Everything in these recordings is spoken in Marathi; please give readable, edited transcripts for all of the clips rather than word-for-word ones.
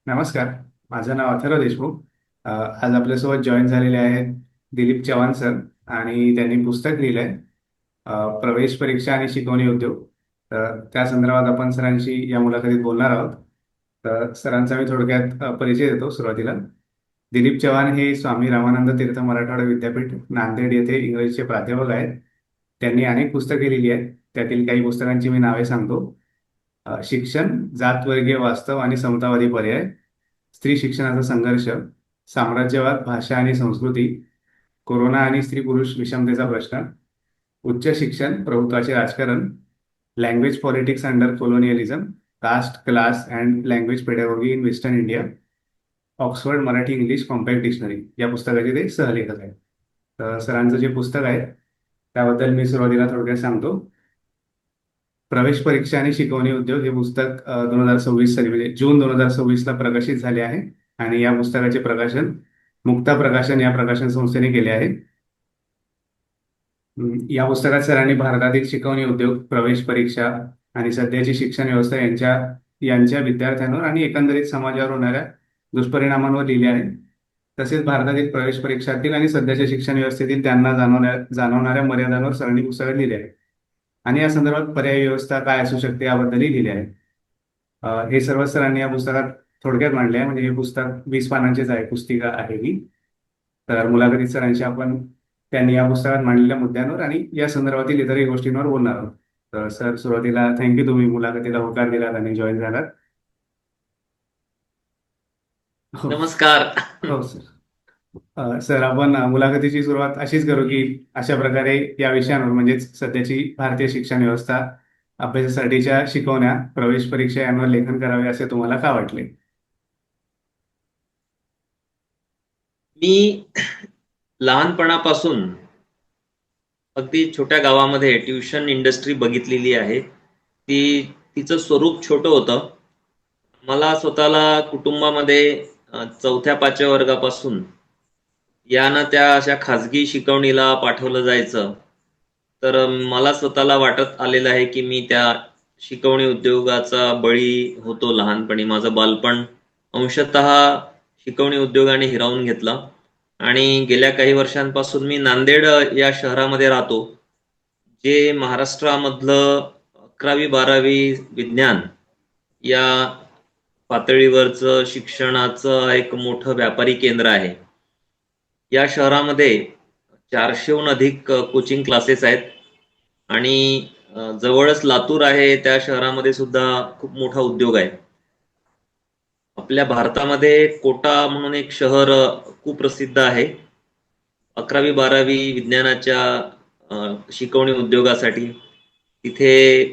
नमस्कार. माझं नाव अथर्व देशमुख. आज आपल्यासोबत जॉईन झालेले आहेत दिलीप चव्हाण सर. आणि त्यांनी पुस्तक लिहिलंय, प्रवेश परीक्षा आणि शिकवणी उद्योग. तर त्या संदर्भात आपण सरांशी या मुलाखतीत बोलणार आहोत. तर सरांचा मी थोडक्यात परिचय देतो सुरुवातीला. दिलीप चव्हाण हे स्वामी रामानंद तीर्थ मराठवाडा विद्यापीठ नांदेड येथे इंग्रजीचे प्राध्यापक आहेत. त्यांनी अनेक पुस्तके लिहिली आहेत. त्यातील काही पुस्तकांची मी नावे सांगतो. शिक्षण, जातवर्गीय वास्तव आणि समतावादी पर्याय, स्त्री शिक्षणाचा संघर्ष, साम्राज्यवाद, भाषा आणि संस्कृती, कोरोना आणि स्त्री पुरुष विषमतेचा प्रश्न, उच्च शिक्षण, प्रभुत्वाचे राजकारण, language politics under colonialism, caste, class and language pedagogy in western India, Oxford Marathi English compact dictionary, या पुस्तकाचे ते सहलेखक आहेत. तर सरांचं जे पुस्तक आहे त्याबद्दल मी सुरुवातीला थोडक्यात सांगतो. प्रवेश परीक्षा आणि शिकवणी उद्योग हे पुस्तक 2026 साली म्हणजे जून 2026 ला प्रकाशित झाले आहे. आणि या पुस्तकाचे प्रकाशन मुक्ता प्रकाशन या प्रकाशन संस्थेने केले आहे. या पुस्तकात सरांनी भारतातील शिकवणी उद्योग, प्रवेश परीक्षा आणि सध्याची शिक्षण व्यवस्था यांच्या यांच्या विद्यार्थ्यांवर आणि एकंदरीत समाजावर होणाऱ्या दुष्परिणामांवर लिहिले आहे. तसेच भारतातील प्रवेश परीक्षातील आणि सध्याच्या शिक्षण व्यवस्थेतील त्यांना जाणवणाऱ्या मर्यादांवर सरांनी पुस्तकात लिहिले आहे. आणि या संदर्भात पर्यायी व्यवस्था काय असू शकते याबद्दलही लिहिले आहे. हे सर्व सरांनी या पुस्तकात थोडक्यात मांडले आहे. म्हणजे हे पुस्तक 20 पानांचेच आहे, पुस्तिका आहे ही. तर मुलाखतीत सरांशी आपण त्यांनी या पुस्तकात मांडलेल्या मुद्द्यांवर आणि या संदर्भातील इतरही गोष्टींवर बोलणार आहोत. तर सर, सुरुवातीला थँक्यू, तुम्ही मुलाखतीला होकार दिलात आणि जॉईन झालात. हो. नमस्कार. हो सर. सर, आपण मुलाखतीची सुरुवात अशीच करू की अशा प्रकारे या विषयांवर म्हणजेच सध्याची भारतीय शिक्षण व्यवस्था, अभ्यासासाठीच्या शिकवण्या, प्रवेश परीक्षा यांवर लेखन करावे असे तुम्हाला का वाटले? मी लहानपणापासून अगदी छोट्या गावामध्ये ट्युशन इंडस्ट्री बघितलेली आहे. तिचं स्वरूप छोटं होतं. मला स्वतःला कुटुंबामध्ये चौथ्या पाचव्या वर्गापासून या ना त्या अशा खाजगी शिकवणीला पाठवलं जायचं. तर मला स्वतःला वाटत आलेलं आहे की मी त्या शिकवणी उद्योगाचा बळी होतो लहानपणी. माझं बालपण अंशतः शिकवणी उद्योगाने हिरावून घेतलं. आणि गेल्या काही वर्षांपासून मी नांदेड या शहरामध्ये राहतो, जे महाराष्ट्रामधलं 11वी-12वी विज्ञान या पातळीवरचं शिक्षणाचं एक मोठं व्यापारी केंद्र आहे. या शहरामध्ये 400हून अधिक कोचिंग क्लासेस आहेत. आणि जवळच लातूर आहे, त्या शहरामध्ये सुद्धा खूप मोठा उद्योग आहे. आपल्या भारतामध्ये कोटा म्हणून एक शहर खूप प्रसिद्ध आहे 11वी-12वी विज्ञानाच्या शिकवणी उद्योगासाठी. तिथे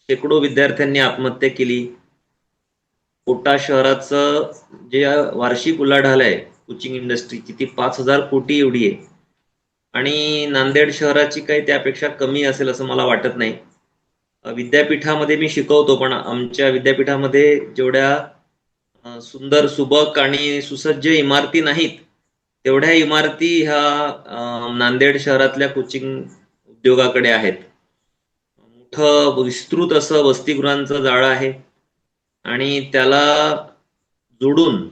शेकडो विद्यार्थ्यांनी आत्महत्या केली. कोटा शहराचं जे वार्षिक उलाढाल आहे कोचिंग इंडस्ट्रीची, ती 5,000 कोटी एवढी आहे. आणि नांदेड शहराची काही त्यापेक्षा कमी असेल असं मला वाटत नाही. विद्यापीठामध्ये मी शिकवतो, पण आमच्या विद्यापीठामध्ये जेवढ्या सुंदर, सुबक आणि सुसज्ज इमारती नाहीत, तेवढ्या इमारती ह्या नांदेड शहरातल्या कोचिंग उद्योगाकडे आहेत. मोठं विस्तृत असं वसतिगृहांचं जाळं आहे. आणि त्याला जोडून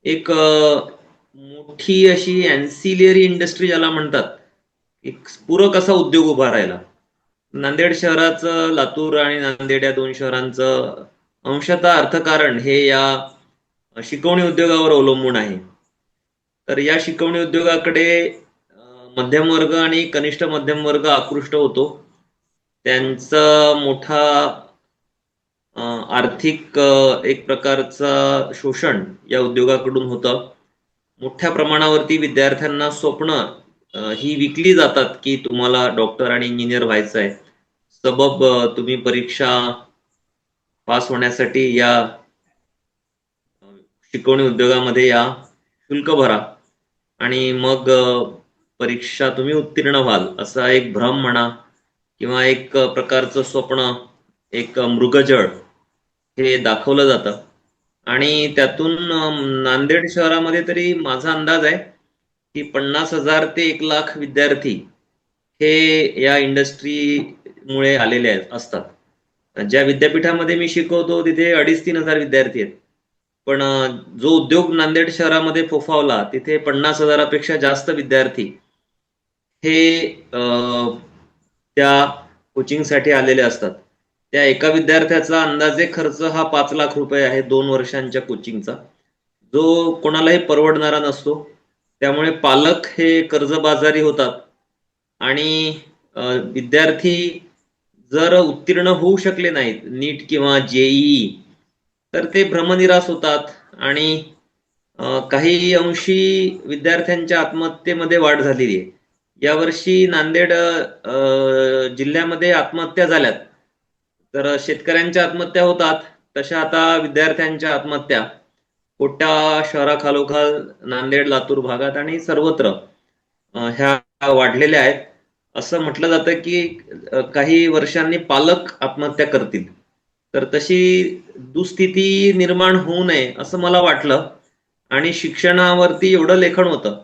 एक मोठी अशी अँसिलियरी इंडस्ट्री ज्याला म्हणतात, एक पूरक असा उद्योग उभा राहिला. नांदेड शहराचं, लातूर आणि नांदेड या दोन शहरांचं अंशतः अर्थकारण हे या शिकवणी उद्योगावर अवलंबून आहे. तर या शिकवणी उद्योगाकडे मध्यम वर्ग आणि कनिष्ठ मध्यम वर्ग आकृष्ट होतो. त्यांचा मोठा आर्थिक एक प्रकारचं शोषण या उद्योगाकडून होतं. मोठ्या प्रमाणावरती विद्यार्थ्यांना स्वप्न ही विकली जातात की तुम्हाला डॉक्टर आणि इंजिनियर व्हायचं आहे. सबब तुम्ही परीक्षा पास होण्यासाठी या शिकवणी उद्योगामध्ये या, शुल्क भरा आणि मग परीक्षा तुम्ही उत्तीर्ण व्हाल, असा एक भ्रम म्हणा किंवा एक प्रकारचं स्वप्न, एक मृगजळ हे दाखवलं जातं. आणि त्यातून नांदेड शहरामध्ये तरी माझा अंदाज आहे की 50,000 ते 1,00,000 विद्यार्थी हे या इंडस्ट्रीमुळे आलेले असतात. ज्या विद्यापीठामध्ये मी शिकवतो तिथे 2,500-3,000 विद्यार्थी आहेत. पण जो उद्योग नांदेड शहरामध्ये फोफावला तिथे 50,000पेक्षा जास्त विद्यार्थी हे त्या कोचिंगसाठी आलेले असतात. त्या एका विद्यार्थ्याचा अंदाजे खर्च हा 5 लाख रुपये आहे 2 वर्षांच्या कोचिंगचा, जो कोणालाही परवडणारा नसतो. त्यामुळे पालक हे कर्जबाजारी होतात आणि विद्यार्थी जर उत्तीर्ण होऊ शकले नाहीत नीट किंवा जेईई तर ते भ्रमनिरास होतात आणि काही अंशी विद्यार्थ्यांच्या आत्महत्येमध्ये वाढ झालेली आहे. यावर्षी नांदेड जिल्ह्यामध्ये आत्महत्या झाल्यात. तर शेतकऱ्यांच्या आत्महत्या होतात, तशा आता विद्यार्थ्यांच्या आत्महत्या कोट्या शहराखालोखाल नांदेड लातूर भागात आणि सर्वत्र ह्या वाढलेल्या आहेत. असं म्हटलं जातं की काही वर्षांनी पालक आत्महत्या करतील. तर तशी दुस्थिती निर्माण होऊ नये असं मला वाटलं आणि शिक्षणावरती एवढं लेखन होतं,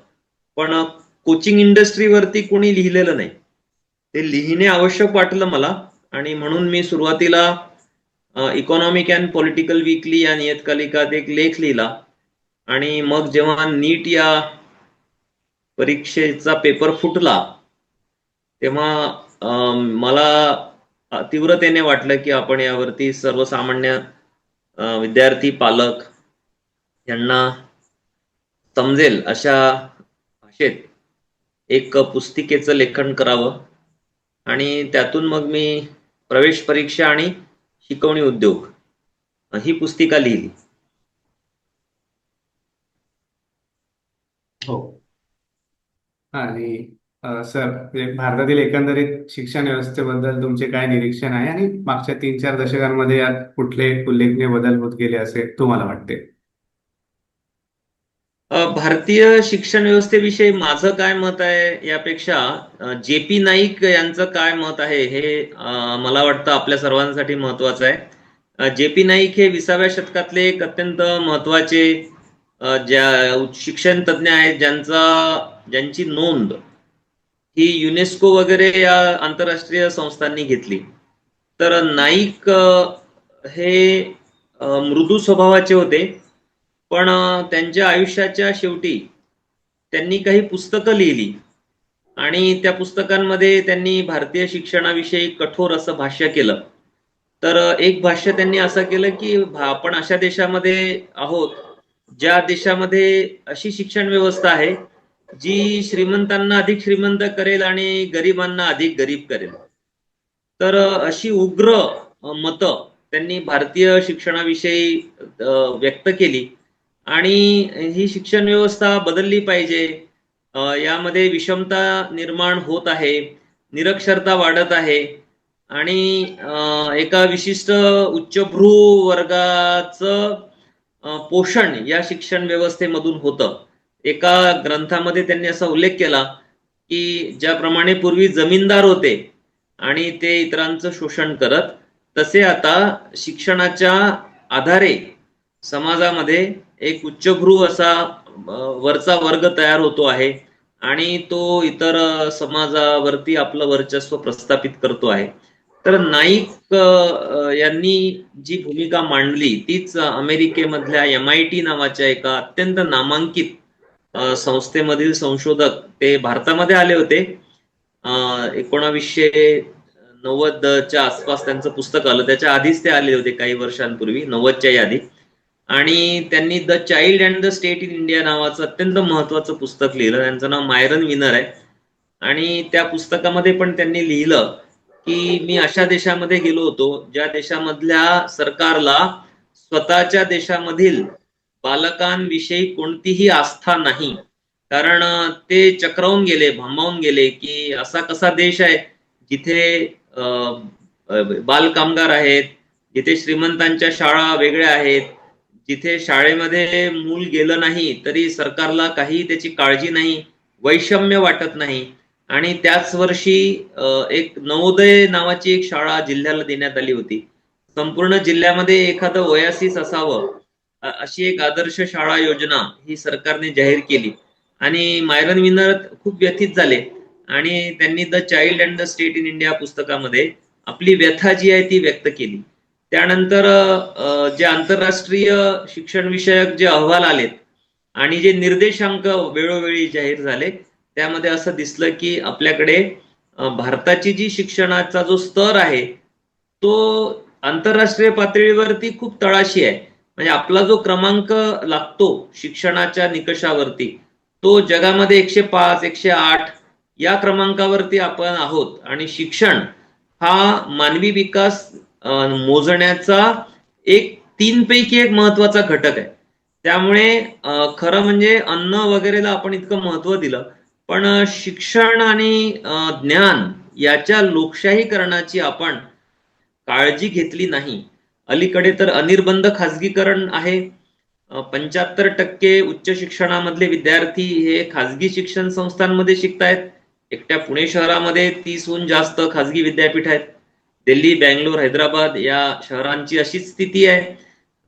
पण कोचिंग इंडस्ट्रीवरती कोणी लिहिलेलं नाही. ते लिहिणे आवश्यक वाटलं मला आणि म्हणून मी सुरुवातीला इकॉनॉमिक अँड पॉलिटिकल वीकली या नियतकालिकात एक लेख लिहिला आणि मग जेव्हा नीट या परीक्षेचा पेपर फुटला तेव्हा मला तीव्रतेने वाटलं की आपण यावरती सर्वसामान्य विद्यार्थी पालक यांना समजेल अशा भाषेत एक पुस्तिकेचं लेखन करावं आणि त्यातून मग मी प्रवेश परीक्षा आणि शिकवणी उद्योग ही पुस्तिका लिहिली. हो. आणि सर, म्हणजे भारतातील एकंदरीत शिक्षण व्यवस्थेबद्दल तुमचे काय निरीक्षण आहे आणि मागच्या 3-4 दशकांमध्ये यात कुठले उल्लेखनीय बदल होत गेले असे तुम्हाला वाटते? भारतीय शिक्षण व्यवस्थेविषयी माझं काय मत आहे यापेक्षा जे पी नाईक यांचं काय मत आहे हे मला वाटतं आपल्या सर्वांसाठी महत्वाचं आहे. जे पी नाईक हे 20व्या शतकातले एक अत्यंत महत्वाचे ज्या शिक्षण तज्ज्ञ आहेत, ज्यांची नोंद ही युनेस्को वगैरे या आंतरराष्ट्रीय संस्थांनी घेतली. तर नाईक हे मृदू स्वभावाचे होते, पण त्यांच्या आयुष्याच्या शेवटी त्यांनी काही पुस्तकं लिहिली आणि त्या पुस्तकांमध्ये त्यांनी भारतीय शिक्षणाविषयी कठोर असं भाष्य केलं. तर एक भाष्य त्यांनी असं केलं की आपण अशा देशामध्ये आहोत ज्या देशामध्ये अशी शिक्षण व्यवस्था आहे जी श्रीमंतांना अधिक श्रीमंत करेल आणि गरिबांना अधिक गरीब करेल. तर अशी उग्र मतं त्यांनी भारतीय शिक्षणाविषयी व्यक्त केली आणि ही शिक्षण व्यवस्था बदलली पाहिजे. यामध्ये विषमता निर्माण होत आहे, निरक्षरता वाढत आहे आणि एका विशिष्ट उच्चभ्रू वर्गाचं पोषण या शिक्षण व्यवस्थेमधून होतं. एका ग्रंथामध्ये त्यांनी असा उल्लेख केला की ज्याप्रमाणे पूर्वी जमीनदार होते आणि ते इतरांचं शोषण करत, तसे आता शिक्षणाच्या आधारे समाजामध्ये एक उच्चभ्रू असा वरचा वर्ग तयार होतो आहे आणि तो इतर समाजावरती आपलं वर्चस्व प्रस्थापित करतो आहे. तर नाईक यांनी जी भूमिका मांडली तीच अमेरिकेमधल्या MIT नावाच्या एका अत्यंत नामांकित संस्थेमधील संशोधक ते भारतामध्ये आले होते. 1990च्या आसपास त्यांचं पुस्तक आलं. त्याच्या आधीच ते आले होते काही वर्षांपूर्वी, 90च्या आधी. आणि त्यांनी the child and the state in India नावाचं अत्यंत महत्वाचं पुस्तक लिहिलं. त्यांचं नाव मायरन विनर आहे. आणि त्या पुस्तकामध्ये पण त्यांनी लिहिलं की मी अशा देशामध्ये गेलो होतो ज्या देशामधल्या सरकारला स्वतःच्या देशामधील बालकांविषयी कोणतीही आस्था नाही. कारण ते चक्रावून गेले, भांबावून गेले की असा कसा देश आहे जिथे बाल कामगार आहेत, जिथे श्रीमंतांच्या शाळा वेगळ्या आहेत, जिथे शाळेमध्ये मूल गेलं नाही तरी सरकारला काही त्याची काळजी नाही, वैषम्य वाटत नाही. आणि त्याच वर्षी एक नवोदय नावाची एक शाळा जिल्ह्याला देण्यात आली होती. संपूर्ण जिल्ह्यामध्ये एखादं ओयासिस असावं अशी एक आदर्श शाळा योजना ही सरकारने जाहीर केली आणि मायरन विनर खूप व्यथित झाले आणि त्यांनी the child and the state in India पुस्तकामध्ये आपली व्यथा जी आहे ती व्यक्त केली त्यानंतर जे आंतरराष्ट्रीय शिक्षण विषयक जे अहवाल आलेत आणि जे निर्देशांक वेळोवेळी जाहीर झाले, त्यामध्ये असं दिसलं की आपल्याकडे भारताची जी शिक्षणाचा जो स्तर आहे तो आंतरराष्ट्रीय पातळीवरती खूप तळाशी आहे. म्हणजे आपला जो क्रमांक लागतो शिक्षणाच्या निकषावरती तो जगामध्ये 105, 108 या क्रमांकावरती आपण आहोत. आणि शिक्षण हा मानवी विकास मोजण्याचा एक 3 पैकी एक महत्वाचा घटक आहे. त्यामुळे खरं म्हणजे अन्न वगैरेला आपण इतकं महत्व दिलं, पण शिक्षण आणि ज्ञान याच्या लोकशाहीकरणाची आपण काळजी घेतली नाही. अलीकडे तर अनिर्बंध खाजगीकरण आहे. 75% उच्च शिक्षणामधले विद्यार्थी हे खाजगी शिक्षण संस्थांमध्ये शिकतायत. एकट्या पुणे शहरामध्ये 30हून जास्त खाजगी विद्यापीठ आहेत. दिल्ली, बँगलोर, हैदराबाद या शहरांची अशीच स्थिती आहे.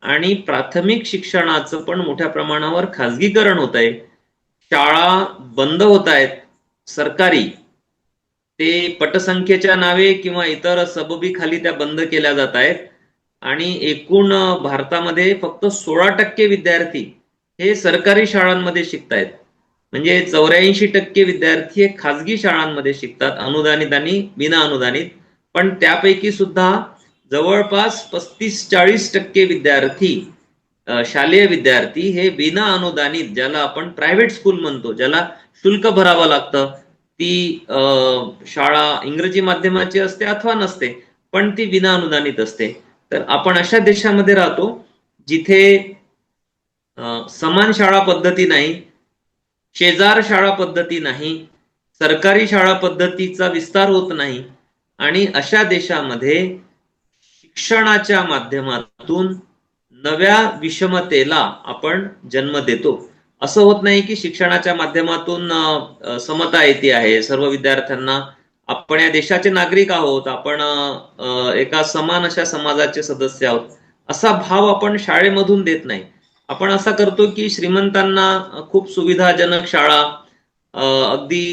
आणि प्राथमिक शिक्षणाचं पण मोठ्या प्रमाणावर खाजगीकरण होत आहे. शाळा बंद होत आहेत सरकारी, ते पटसंख्येच्या नावे किंवा इतर सबबी खाली त्या बंद केल्या जात आहेत. आणि एकूण भारतामध्ये फक्त 16% विद्यार्थी हे सरकारी शाळांमध्ये शिकतायत. म्हणजे 84% विद्यार्थी हे खाजगी शाळांमध्ये शिकतात, अनुदानित आणि विना अनुदानित. पण त्यापैकी सुद्धा जवळपास 35-40% विद्यार्थी शालेय विद्यार्थी हे विना अनुदानित, ज्याला आपण प्रायव्हेट स्कूल म्हणतो, ज्याला शुल्क भरावं लागतं, ती शाळा इंग्रजी माध्यमाची असते अथवा नसते, पण ती विना अनुदानित असते. तर आपण अशा देशामध्ये राहतो जिथे समान शाळा पद्धती नाही, शेजार शाळा पद्धती नाही, सरकारी शाळा पद्धतीचा विस्तार होत नाही. आणि अशा देशामध्ये शिक्षणाच्या माध्यमातून नव्या विषमतेला आपण जन्म देतो. असं होत नाही की शिक्षणाच्या माध्यमातून समता येते आहे, सर्व विद्यार्थ्यांना आपण या देशाचे नागरिक आहोत, आपण एका समान अशा समाजाचे सदस्य आहोत, असा भाव आपण शाळेमधून देत नाही. आपण असा करतो की श्रीमंतांना खूप सुविधाजनक शाळा, अगदी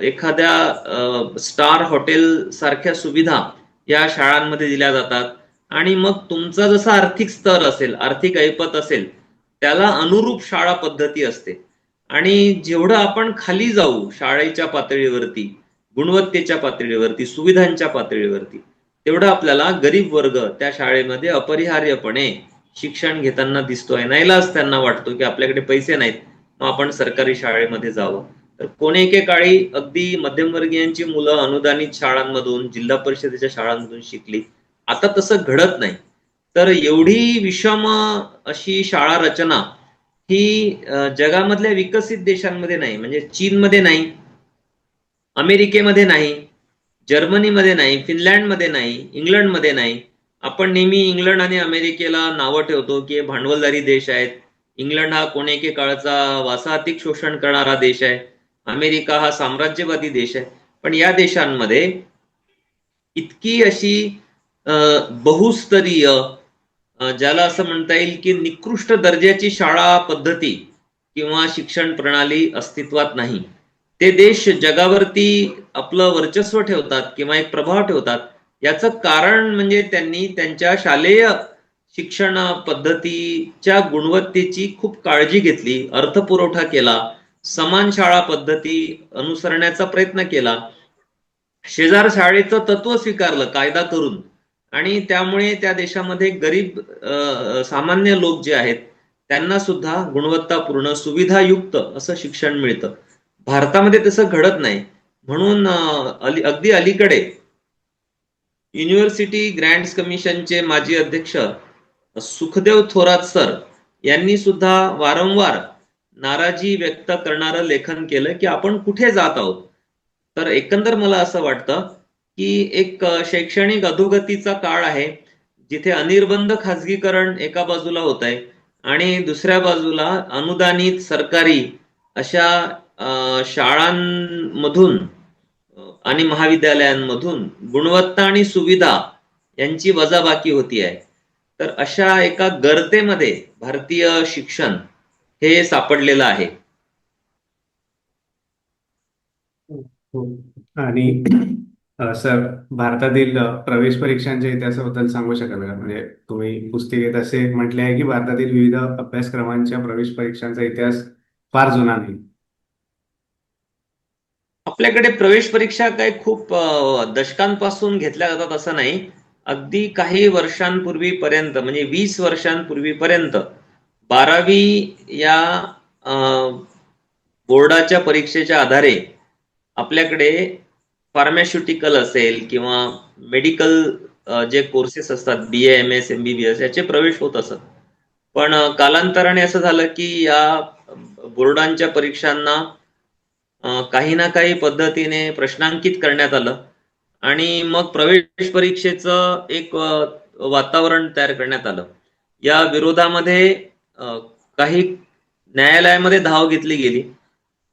एखाद्या स्टार हॉटेल सारख्या सुविधा या शाळांमध्ये दिल्या जातात. आणि मग तुमचा जसा आर्थिक स्तर असेल, आर्थिक ऐपत असेल, त्याला अनुरूप शाळा पद्धती असते. आणि जेवढं आपण खाली जाऊ शाळेच्या पातळीवरती, गुणवत्तेच्या पातळीवरती, सुविधांच्या पातळीवरती, तेवढं आपल्याला गरीब वर्ग त्या शाळेमध्ये अपरिहार्यपणे शिक्षण घेताना दिसतोय. नाईलाज त्यांना वाटतो की आपल्याकडे पैसे नाहीत, मग आपण सरकारी शाळेमध्ये जावं. तर कोणी एकेकाळी अगदी मध्यमवर्गीयांची मुलं अनुदानित शाळांमधून, जिल्हा परिषदेच्या शाळांमधून शिकली. आता तसं घडत नाही. तर एवढी विषम अशी शाळा रचना ही जगामधल्या विकसित देशांमध्ये नाही. म्हणजे चीनमध्ये नाही, अमेरिकेमध्ये नाही, जर्मनीमध्ये नाही, फिनलँडमध्ये नाही, इंग्लंडमध्ये नाही. आपण नेहमी इंग्लंड आणि अमेरिकेला नावं ठेवतो की भांडवलदारी देश आहेत. इंग्लंड हा कोणेके काळचा वासाहतिक शोषण करणारा देश आहे, अमेरिका हा साम्राज्यवादी देश आहे. पण या देशांमध्ये इतकी अशी बहुस्तरीय, ज्याला असं म्हणता येईल की निकृष्ट दर्जाची शाळा पद्धती किंवा शिक्षण प्रणाली अस्तित्वात नाही. ते देश जगावरती आपलं वर्चस्व ठेवतात किंवा एक प्रभाव ठेवतात. याचं कारण म्हणजे त्यांनी त्यांच्या शालेय शिक्षण पद्धतीच्या गुणवत्तेची खूप काळजी घेतली, अर्थपुरवठा केला, समान शाळा पद्धती अनुसरण्याचा प्रयत्न केला, शेजार शाळेचं तत्व स्वीकारलं कायदा करून. आणि त्यामुळे त्या देशामध्ये गरीब सामान्य लोक जे आहेत त्यांना सुद्धा गुणवत्तापूर्ण सुविधायुक्त असं शिक्षण मिळतं. भारतामध्ये तसं घडत नाही. म्हणून अगदी अलीकडे युनिव्हर्सिटी ग्रँट्स कमिशनचे माजी अध्यक्ष सुखदेव थोरात सर यांनी सुद्धा वारंवार नाराजी व्यक्त करणारं लेखन केलं की आपण कुठे जात आहोत. तर एकंदर मला असं वाटतं की एक शैक्षणिक अधोगतीचा काळ आहे, जिथे अनिर्बंध खाजगीकरण एका बाजूला होत आहे आणि दुसऱ्या बाजूला अनुदानित सरकारी अशा शाळांमधून आणि महाविद्यालयांमधून गुणवत्ता आणि सुविधा यांची वजाबाकी होती आहे. तर अशा एका गर्तेमध्ये भारतीय शिक्षण हे सापडलेलं आहे. हो. आणि सर, भारतातील प्रवेश परीक्षांच्या इतिहासाबद्दल सांगू शकाल का? म्हणजे तुम्ही पुस्तिकेत असे म्हटले आहे की भारतातील विविध अभ्यासक्रमांच्या प्रवेश परीक्षांचा इतिहास फार जुना नाही. आपल्याकडे प्रवेश परीक्षा काही खूप दशकांपासून घेतल्या जातात असं नाही. अगदी काही वर्षांपूर्वीपर्यंत म्हणजे 20 वर्षांपूर्वीपर्यंत 12वी या अ, बोर्डाच्या परीक्षेच्या आधारे आपल्याकडे फार्मास्युटिकल असेल किंवा मेडिकल जे कोर्सेस असतात BA, MS, MBBS याचे प्रवेश होत असत. पण कालांतराने असं झालं की या बोर्डांच्या परीक्षांना काही ना काही पद्धतीने प्रश्नांकित करण्यात आलं आणि मग प्रवेश परीक्षेचं एक वातावरण तयार करण्यात आलं. या विरोधामध्ये काही न्यायालयामध्ये धाव घेतली गेली,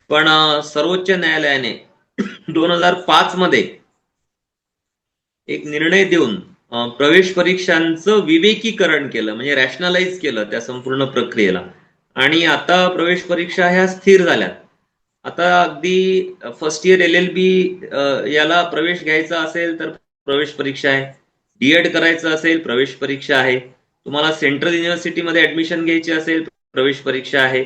पण सर्वोच्च न्यायालयाने 2005 मध्ये एक निर्णय देऊन प्रवेश परीक्षांचं विवेकीकरण केलं, म्हणजे रॅशनलाइज केलं त्या संपूर्ण प्रक्रियेला. आणि आता प्रवेश परीक्षा ह्या स्थिर झाल्यात. आता अगदी फर्स्ट इयर LLB याला प्रवेश घ्यायचा असेल तर प्रवेश परीक्षा आहे. D.Ed करायचं असेल प्रवेश परीक्षा आहे. तुम्हाला सेंट्रल युनिव्हर्सिटीमध्ये ऍडमिशन घ्यायची असेल प्रवेश परीक्षा आहे.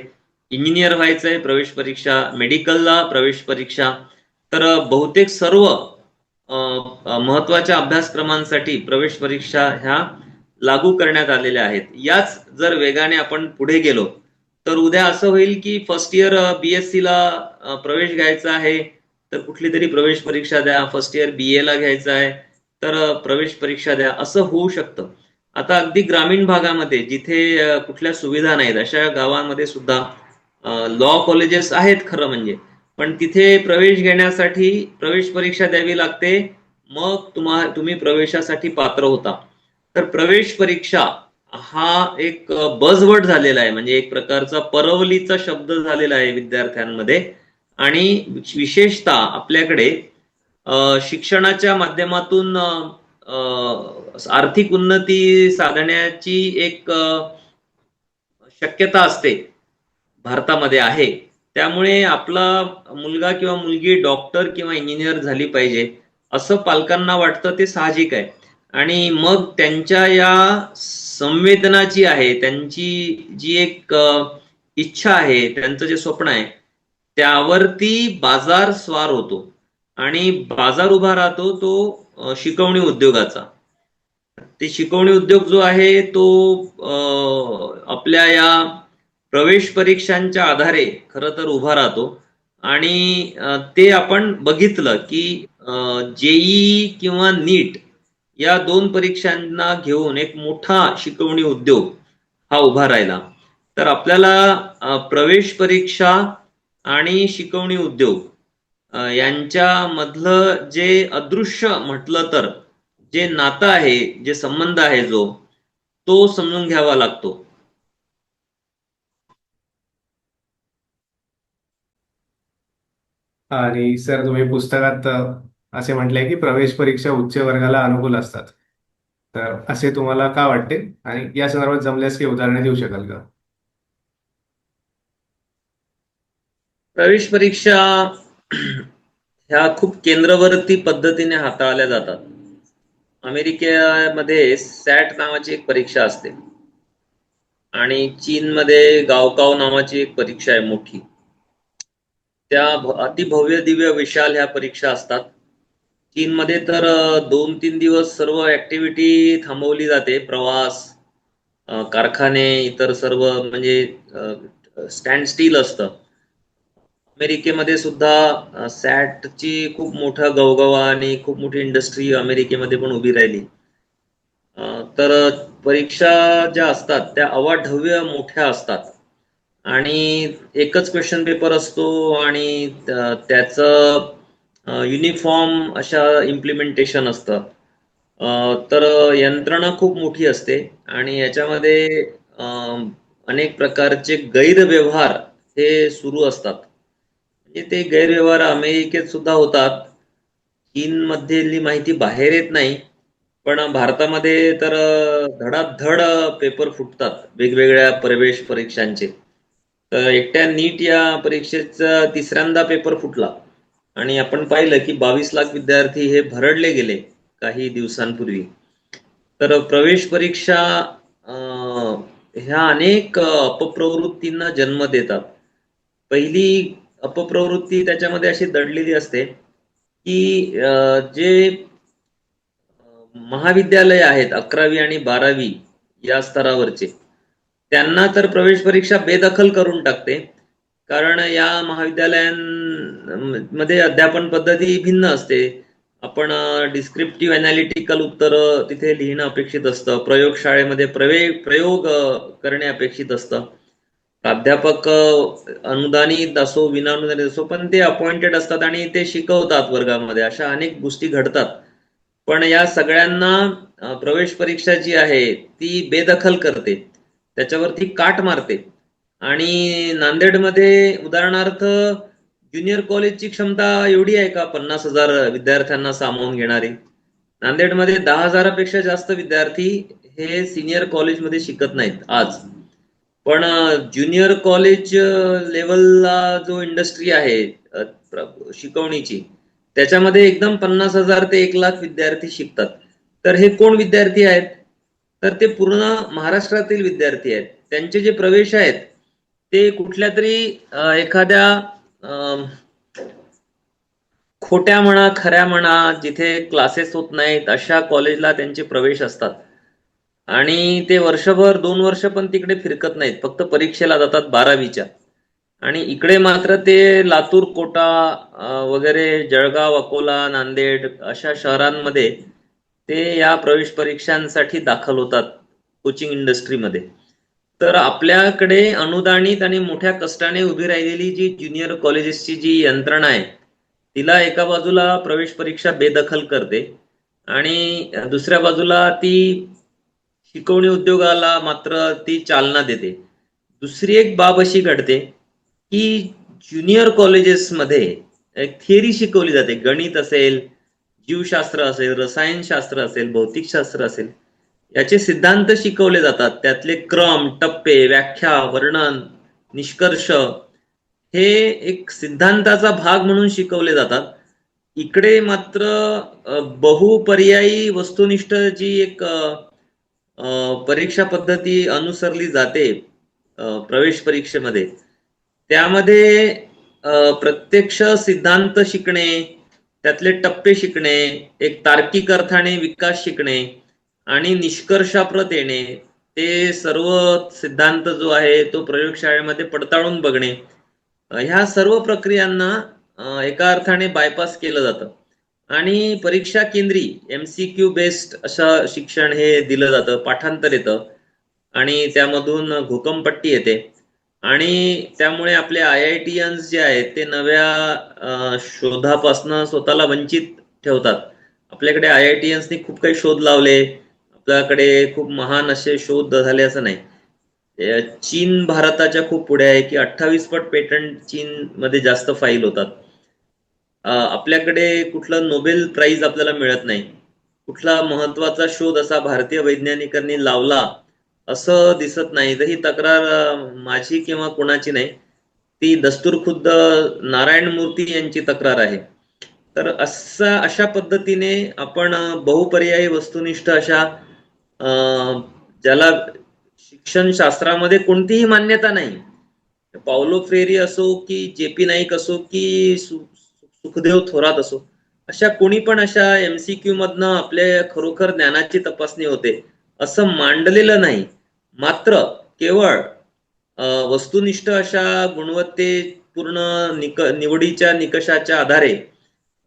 इंजिनियर व्हायचंय प्रवेश परीक्षा, मेडिकलला प्रवेश परीक्षा. तर बहुतेक सर्व महत्वाच्या अभ्यासक्रमांसाठी प्रवेश परीक्षा ह्या लागू करण्यात आलेल्या आहेत. याच जर वेगाने आपण पुढे गेलो तर उद्या असं होईल की फर्स्ट इयर BSc ला प्रवेश घ्यायचा आहे तर कुठली तरी प्रवेश परीक्षा द्या, फर्स्ट इयर BA ला घ्यायचा आहे तर प्रवेश परीक्षा द्या, असं होऊ शकतं. आता अगदी ग्रामीण भागामध्ये जिथे कुठल्या सुविधा नाहीत अशा गावांमध्ये सुद्धा लॉ कॉलेजेस आहेत खरं म्हणजे, पण तिथे प्रवेश घेण्यासाठी प्रवेश परीक्षा द्यावी लागते. मग तुम्ही प्रवेशासाठी पात्र होता. तर प्रवेश परीक्षा हा एक बझवर्ड झालेला आहे, म्हणजे एक प्रकारचा परवलीचा शब्द झालेला आहे विद्यार्थ्यांमध्ये. आणि विशेषतः आपल्याकडे शिक्षणाच्या माध्यमातून आर्थिक उन्नती साधण्याची एक शक्यता असते भारतामध्ये आहे. त्यामुळे आपला मुलगा किंवा मुलगी डॉक्टर किंवा इंजिनियर झाली पाहिजे असं पालकांना वाटतं, ते साहजिक आहे. आणि मग त्यांच्या या संवेदनाची आहे, त्यांची जी एक इच्छा आहे, त्यांचं जे स्वप्न आहे त्यावरती बाजार स्वार होतो आणि बाजार उभा राहतो तो शिकवणी उद्योगाचा. ते शिकवणी उद्योग जो आहे तो आपल्या या प्रवेश परीक्षांच्या आधारे खरं तर उभा राहतो. आणि ते आपण बघितलं की JEE किंवा नीट या 2 परीक्षांना घेऊन एक मोठा शिकवणी उद्योग हा उभा राहिला. तर आपल्याला प्रवेश परीक्षा आणि शिकवणी उद्योग यांच्यामधलं जे अदृश्य म्हटलं तर जे नातं आहे, जे संबंध आहे जो, तो समजून घ्यावा लागतो. आणि सर, तुम्ही पुस्तकात असे म्हटले की प्रवेश परीक्षा उच्च वर्गाला अनुकूल असतात. तर असे तुम्हाला का वाटते? आणि या संदर्भात जमल्यास काही उदाहरणे देऊ शकाल का? प्रवेश परीक्षा ह्या खूप केंद्रवर्ती पद्धतीने हाताळल्या जातात. अमेरिकेमध्ये सॅट नावाची एक परीक्षा असते आणि चीनमध्ये गावकाव नावाची एक परीक्षा आहे मोठी. त्या अतिभव्य दिव्य विशाल ह्या परीक्षा असतात. चीनमध्ये तर 2-3 दिवस सर्व ऍक्टिव्हिटी थांबवली जाते, प्रवास, कारखाने, इतर सर्व म्हणजे स्टँड स्टील असतं. अमेरिकेमध्ये सुद्धा सॅटची खूप मोठा गवगवा आणि खूप मोठी इंडस्ट्री अमेरिकेमध्ये पण उभी राहिली. तर परीक्षा ज्या असतात त्या अवाढव्य मोठ्या असतात आणि एकच क्वेश्चन पेपर असतो आणि त्याचं युनिफॉर्म अशा इम्प्लिमेंटेशन असतं. तर यंत्रणा खूप मोठी असते आणि याच्यामध्ये अनेक प्रकारचे गैरव्यवहार हे सुरू असतात. म्हणजे ते गैरव्यवहार अमेरिकेत सुद्धा होतात. चीनमधली माहिती बाहेर येत नाही, पण भारतामध्ये तर धडाधड पेपर फुटतात वेगवेगळ्या प्रवेश परीक्षांचे. तर एकट्या नीट या परीक्षेचा 3ऱ्यांदा पेपर फुटला आणि आपण पाहिलं की 22 लाख विद्यार्थी हे भरडले गेले काही दिवसांपूर्वी. तर प्रवेश परीक्षा ह्या अनेक अपप्रवृत्तींना जन्म देतात. पहिली अपप्रवृत्ती त्याच्यामध्ये अशी दडलेली असते की जे महाविद्यालय आहेत 11वी आणि 12वी या स्तरावरचे, त्यांना तर प्रवेश परीक्षा बेदखल करून टाकते. कारण या महाविद्यालयांमध्ये अध्यापन पद्धती भिन्न असते. आपण डिस्क्रिप्टिव्ह अनालिटिकल उत्तर तिथे लिहिणं अपेक्षित असतं. प्रयोगशाळेमध्ये प्रयोग करणे अपेक्षित असतं. प्राध्यापक अनुदानित असो विनाअनुदानित असो, पण ते अपॉइंटेड असतात आणि ते शिकवतात वर्गामध्ये. अशा अनेक गोष्टी घडतात. पण या सगळ्यांना प्रवेश परीक्षा जी आहे ती बेदखल करते, त्याच्यावरती काट मारते. आणि नांदेडमध्ये उदाहरणार्थ ज्युनियर कॉलेजची क्षमता एवढी आहे का 50,000 विद्यार्थ्यांना सामावून घेणारी? नांदेडमध्ये 10,000पेक्षा जास्त विद्यार्थी हे सिनियर कॉलेजमध्ये शिकत नाहीत आज. पण ज्युनियर कॉलेज लेवलला जो इंडस्ट्री आहे शिकवणीची, त्याच्यामध्ये एकदम 50,000 ते 1,00,000 विद्यार्थी शिकतात. तर हे कोण विद्यार्थी आहेत? तर ते पूर्ण महाराष्ट्रातील विद्यार्थी आहेत. त्यांचे जे प्रवेश आहेत ते कुठल्या तरी एखाद्या खोट्या म्हणा खऱ्या म्हणा जिथे क्लासेस होत नाहीत अशा कॉलेजला त्यांचे प्रवेश असतात. आणि ते वर्षभर 2 वर्ष पण तिकडे फिरकत नाहीत, फक्त परीक्षेला जातात 12वीच्या. आणि इकडे मात्र ते लातूर, कोटा वगैरे जळगाव, अकोला, नांदेड अशा शहरांमध्ये ते या प्रवेश परीक्षांसाठी दाखल होतात कोचिंग इंडस्ट्रीमध्ये. तर आपल्याकडे अनुदानित आणि मोठ्या कष्टाने उभी राहिलेली जी ज्युनियर कॉलेजेसची जी यंत्रणा आहे, तिला एका बाजूला प्रवेश परीक्षा बेदखल करते आणि दुसऱ्या बाजूला ती शिकवणी उद्योगाला मात्र ती चालना देते. दुसरी एक बाब अशी घडते की ज्युनियर कॉलेजेसमध्ये एक थिअरी शिकवली जाते. गणित असेल, जीवशास्त्र असेल, रसायनशास्त्र असेल, भौतिकशास्त्र असेल, याचे सिद्धांत शिकवले जातात. त्यातले क्रम, टप्पे, व्याख्या, वर्णन, निष्कर्ष हे एक सिद्धांताचा भाग म्हणून शिकवले जातात. इकडे मात्र बहुपर्यायी वस्तुनिष्ठ जी एक परीक्षा पद्धती अनुसरली जाते प्रवेश परीक्षेमध्ये, त्यामध्ये प्रत्यक्ष सिद्धांत शिकणे, त्यातले टप्पे शिकणे, एक तार्किक अर्थाने विकास शिकणे आणि निष्कर्षाप्रत येणे, ते सर्व सिद्धांत जो आहे तो प्रयोगशाळेमध्ये पडताळून बघणे, ह्या सर्व प्रक्रियांना एका अर्थाने बायपास केलं जातं. आणि परीक्षा केंद्री MCQ बेस्ड असं शिक्षण हे दिलं जातं. पाठांतर येतं आणि त्यामधून घोकमपट्टी येते. आणि त्यामुळे आपले IITians जे आहेत ते नव्या शोधापासनं स्वतःला वंचित ठेवतात. आपल्याकडे IITiansनी खूप काही शोध लावले, आपल्याकडे खूप महान असे शोध झाले असं नाही. चीन भारताच्या खूप पुढे आहे की 28 पट पेटंट चीन मध्ये जास्त फाईल होतात. आपल्याकडे कुठलं नोबेल प्राइज आपल्याला मिळत नाही. कुठला महत्वाचा शोध असा भारतीय वैज्ञानिकांनी लावला असं दिसत नाही. तर ही तक्रार माझी किंवा कोणाची नाही, ती दस्तूरखुद्द नारायण मूर्ती यांची तक्रार आहे. तर अशा पद्धतीने आपण बहुपर्यायी वस्तुनिष्ठ अशा ज्याला शिक्षण शास्त्रामध्ये कोणतीही मान्यता नाही, पावलो फ्रेरी असो की JP नाईक असो की सुखदेव थोरात असो, अशा कोणी पण अशा MCQ मधनं आपल्या खरोखर ज्ञानाची तपासणी होते असं मांडलेलं नाही. मात्र केवळ वस्तुनिष्ठ अशा गुणवत्तेपूर्ण निवडीच्या निकषाच्या आधारे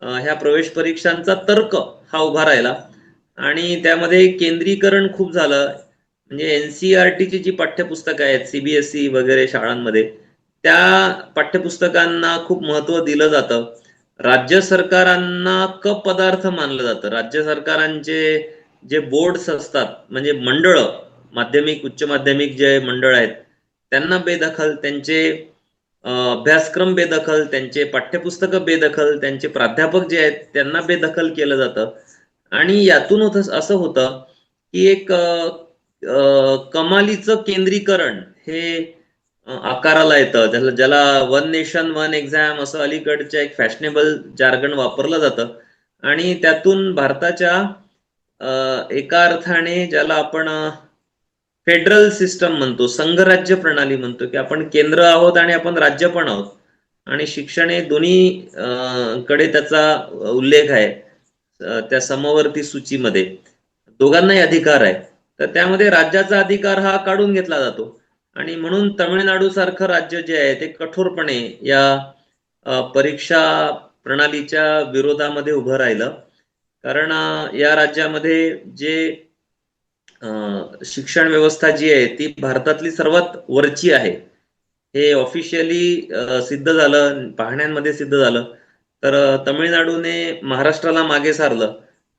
ह्या प्रवेश परीक्षांचा तर्क हा उभा राहिला आणि त्यामध्ये केंद्रीकरण खूप झालं. म्हणजे NCERTची जी पाठ्यपुस्तकं आहेत CBSE वगैरे शाळांमध्ये, त्या पाठ्यपुस्तकांना खूप महत्व दिलं जातं. राज्य सरकारांना पदार्थ मानलं जातं. राज्य सरकारांचे जे बोर्ड्स असतात म्हणजे मंडळ, माध्यमिक उच्च माध्यमिक जे मंडळ आहेत त्यांना बेदखल, त्यांचे अभ्यासक्रम बेदखल, त्यांचे पाठ्यपुस्तकं बेदखल, त्यांचे प्राध्यापक जे आहेत त्यांना बेदखल केलं जातं. आणि यातून असं होतं की एक कमालीचं केंद्रीकरण हे आकाराला येतं. ज्याला वन नेशन वन एक्झाम असं अलीकडच्या एक फॅशनेबल जार्गन वापरलं जातं. आणि त्यातून भारताच्या एका अर्थाने ज्याला आपण फेडरल सिस्टम म्हणतो, संघराज्य प्रणाली म्हणतो, की आपण केंद्र आहोत आणि आपण राज्य पण आहोत. आणि शिक्षण हे दोन्ही कडे त्याचा उल्लेख आहे. त्या समवर्ती सूचीमध्ये दोघांनाही अधिकार आहे. तर त्यामध्ये राज्याचा अधिकार हा काढून घेतला जातो. आणि म्हणून तमिळनाडू सारखं राज्य जे आहे ते कठोरपणे या परीक्षा प्रणालीच्या विरोधामध्ये उभं राहिलं. कारण या राज्यामध्ये जे शिक्षण व्यवस्था जी आहे ती भारतातली सर्वात वरची आहे, हे ऑफिशियली सिद्ध झालं, पाहण्यांमध्ये सिद्ध झालं. तर तमिळनाडूने महाराष्ट्राला मागे सारलं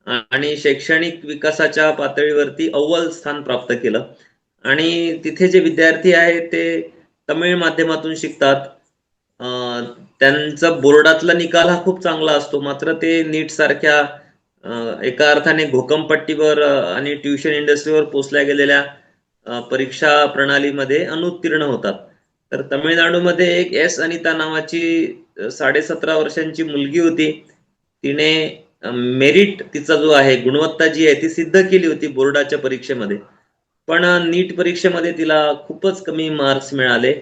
आणि शैक्षणिक विकासाच्या पातळीवरती अव्वल स्थान प्राप्त केलं. आणि तिथे जे विद्यार्थी आहेत ते तमिळ माध्यमातून शिकतात. त्यांचा बोर्डातला निकाल हा खूप चांगला असतो, मात्र ते नीट सारख्या एका अर्थाने घोकमपट्टीवर आणि ट्युशन इंडस्ट्रीवर पोचल्या गेलेल्या परीक्षा प्रणालीमध्ये अनुत्तीर्ण होतात. तर तमिळनाडूमध्ये एक एस अनिता नावाची 17.5 वर्षांची मुलगी होती. तिने मेरिट तिचा जो आहे, गुणवत्ता जी आहे ती सिद्ध केली होती बोर्डाच्या परीक्षेमध्ये. पण नीट परीक्षेमध्ये तिला खूपच कमी मार्क्स मिळाले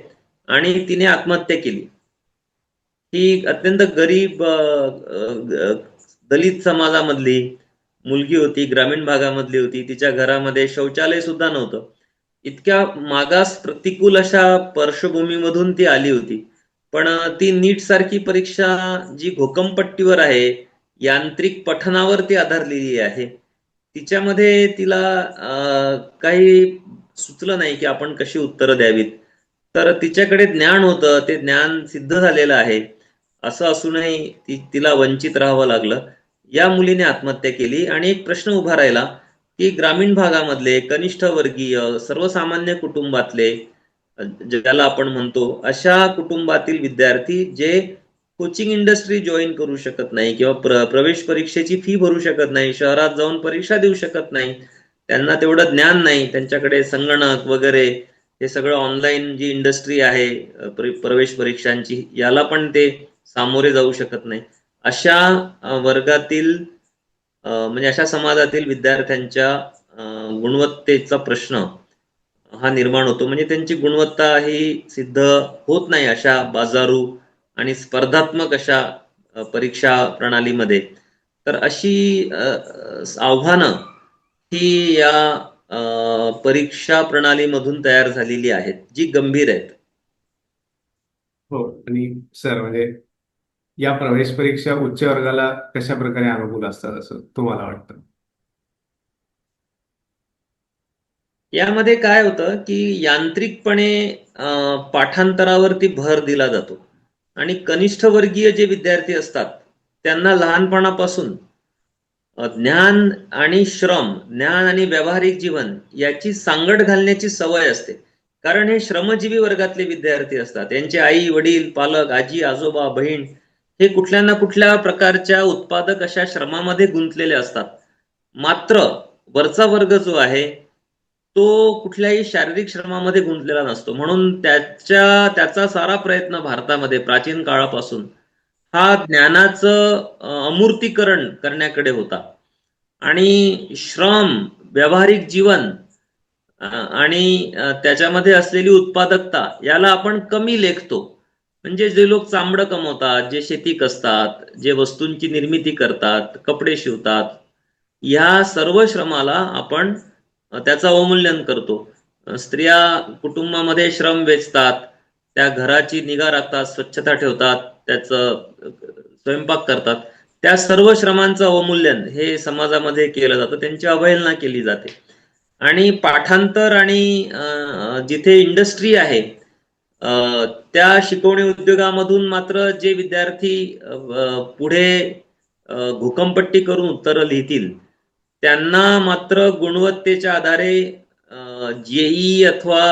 आणि तिने आत्महत्या केली. ही अत्यंत गरीब दलित समाजामधली मुलगी होती, ग्रामीण भागामधली होती. तिच्या घरामध्ये शौचालय सुद्धा नव्हतं. इतक्या मागास प्रतिकूल अशा पार्श्वभूमीमधून ती आली होती. पण ती नीट सारखी परीक्षा जी घोकमपट्टीवर आहे, यांत्रिक पठणावर ती आधारलेली आहे, तिच्यामध्ये तिला काही सुचलं नाही की आपण कशी उत्तरं द्यावीत. तर तिच्याकडे ज्ञान होतं, ते ज्ञान सिद्ध झालेलं आहे. असं असूनही तिला वंचित राहावं लागलं. या मुलीने आत्महत्या केली. आणि एक प्रश्न उभा राहिला की ग्रामीण भागामधले कनिष्ठ वर्गीय सर्वसामान्य कुटुंबातले, ज्याला आपण म्हणतो, अशा कुटुंबातील विद्यार्थी जे कोचिंग इंडस्ट्री जॉईन करू शकत नाही किंवा प्रवेश परीक्षेची फी भरू शकत नाही, शहरात जाऊन परीक्षा देऊ शकत नाही, त्यांना तेवढं ज्ञान नाही, त्यांच्याकडे संगणक वगैरे हे सगळं ऑनलाईन जी इंडस्ट्री आहे प्रवेश परीक्षांची, याला पण ते सामोरे जाऊ शकत नाही. अशा वर्गातील म्हणजे अशा समाजातील विद्यार्थ्यांच्या गुणवत्तेचा प्रश्न हा निर्माण होतो. म्हणजे त्यांची गुणवत्ता ही सिद्ध होत नाही अशा बाजारू आणि स्पर्धात्मक अशा परीक्षा प्रणालीमध्ये. तर अशी आव्हानं ही या परीक्षा प्रणालीमधून तयार झालेली आहेत, जी गंभीर आहेत. हो. आणि सर, म्हणजे या प्रवेश परीक्षा उच्च वर्गाला कशा प्रकारे अनुकूल असतात असं तुम्हाला वाटतं? यामध्ये काय होतं की यांत्रिकपणे पाठांतरावरती भर दिला जातो. आणि कनिष्ठ वर्गीय जे विद्यार्थी असतात त्यांना लहानपणापासून ज्ञान आणि श्रम, ज्ञान आणि व्यावहारिक जीवन याची सांगड घालण्याची सवय असते. कारण हे श्रमजीवी वर्गातले विद्यार्थी असतात. यांचे आई वडील, पालक, आजी आजोबा, बहीण हे कुठल्या ना कुठल्या प्रकारच्या उत्पादक अशा श्रमामध्ये गुंतलेले असतात. मात्र वरचा वर्ग जो आहे तो कुठल्याही शारीरिक श्रमामध्ये गुंतलेला नसतो. म्हणून त्याचा सारा प्रयत्न भारतामध्ये प्राचीन काळापासून हा ज्ञानाचं अमूर्तीकरण करण्याकडे होता. आणि श्रम, व्यावहारिक जीवन आणि त्याच्यामध्ये असलेली उत्पादकता याला आपण कमी लेखतो. म्हणजे जे लोक चामडं कमवतात, जे शेती कसतात, जे वस्तूंची निर्मिती करतात, कपडे शिवतात, या सर्व श्रमाला आपण त्याचं अवमूल्यन करतो. स्त्रिया कुटुंबामध्ये श्रम वेचतात, त्या घराची निगा राखतात, स्वच्छता ठेवतात, त्याचं स्वयंपाक करतात. त्या सर्व श्रमांचं अवमूल्यन हे समाजामध्ये केलं जातं, त्यांची अवहेलना केली जाते. आणि पाठांतर आणि जिथे इंडस्ट्री आहे त्या शिकवणी उद्योगामधून मात्र जे विद्यार्थी पुढे घोकमपट्टी करून उत्तरं लिहितील त्यांना मात्र गुणवत्तेच्या आधारे जेई अथवा